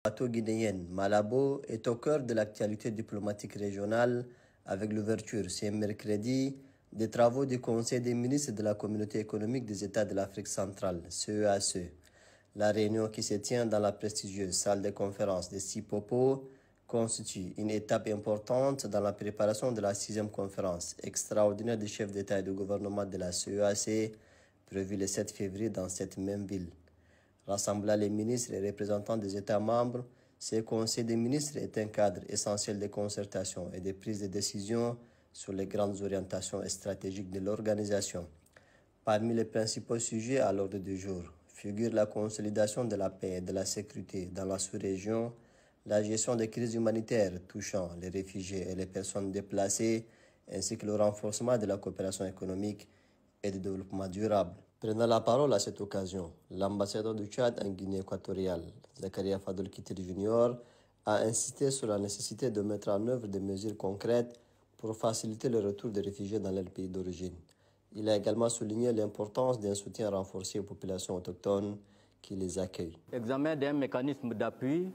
Bateau guinéenne Malabo est au cœur de l'actualité diplomatique régionale avec l'ouverture ce mercredi des travaux du Conseil des ministres de la Communauté économique des États de l'Afrique centrale, CEAC. La réunion qui se tient dans la prestigieuse salle de conférence de Sipopo constitue une étape importante dans la préparation de la 6e conférence extraordinaire des chefs d'État et de gouvernement de la CEAC prévue le 7 février dans cette même ville. Rassemblant les ministres et représentants des États membres, ce Conseil des ministres est un cadre essentiel de concertation et de prise de décision sur les grandes orientations stratégiques de l'organisation. Parmi les principaux sujets à l'ordre du jour figure la consolidation de la paix et de la sécurité dans la sous-région, la gestion des crises humanitaires touchant les réfugiés et les personnes déplacées, ainsi que le renforcement de la coopération économique et du développement durable. Prenant la parole à cette occasion, l'ambassadeur du Tchad en Guinée équatoriale, Zakaria Fadoul Kittir Jr., a insisté sur la nécessité de mettre en œuvre des mesures concrètes pour faciliter le retour des réfugiés dans leur pays d'origine. Il a également souligné l'importance d'un soutien renforcé aux populations autochtones qui les accueillent. Examen d'un mécanisme d'appui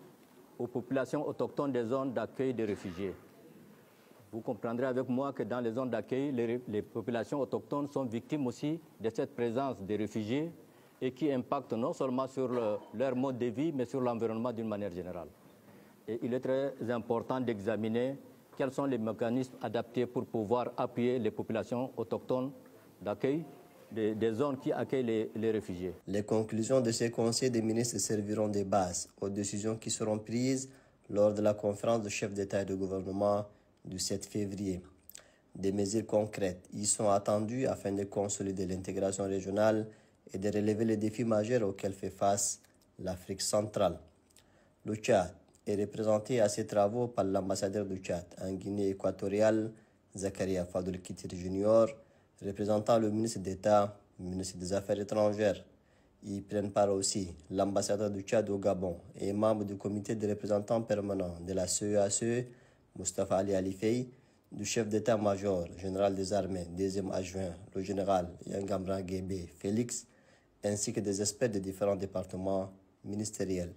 aux populations autochtones des zones d'accueil des réfugiés. Vous comprendrez avec moi que dans les zones d'accueil, les populations autochtones sont victimes aussi de cette présence des réfugiés et qui impacte non seulement sur leur mode de vie, mais sur l'environnement d'une manière générale. Et il est très important d'examiner quels sont les mécanismes adaptés pour pouvoir appuyer les populations autochtones d'accueil des zones qui accueillent les réfugiés. Les conclusions de ces conseils des ministres serviront de base aux décisions qui seront prises lors de la conférence de chefs d'État et de gouvernement du 7 février. Des mesures concrètes y sont attendues afin de consolider l'intégration régionale et de relever les défis majeurs auxquels fait face l'Afrique centrale. Le Tchad est représenté à ces travaux par l'ambassadeur du Tchad en Guinée équatoriale, Zakaria Fadoul Kittir Jr., représentant le ministre d'État, le ministre des Affaires étrangères. Y prennent part aussi l'ambassadeur du Tchad au Gabon et membre du comité de représentants permanents de la CEAC, Moustapha Ali Alifei, du chef d'état-major général des armées, 2e adjoint, le général Yangambra Guébé Félix, ainsi que des experts des différents départements ministériels.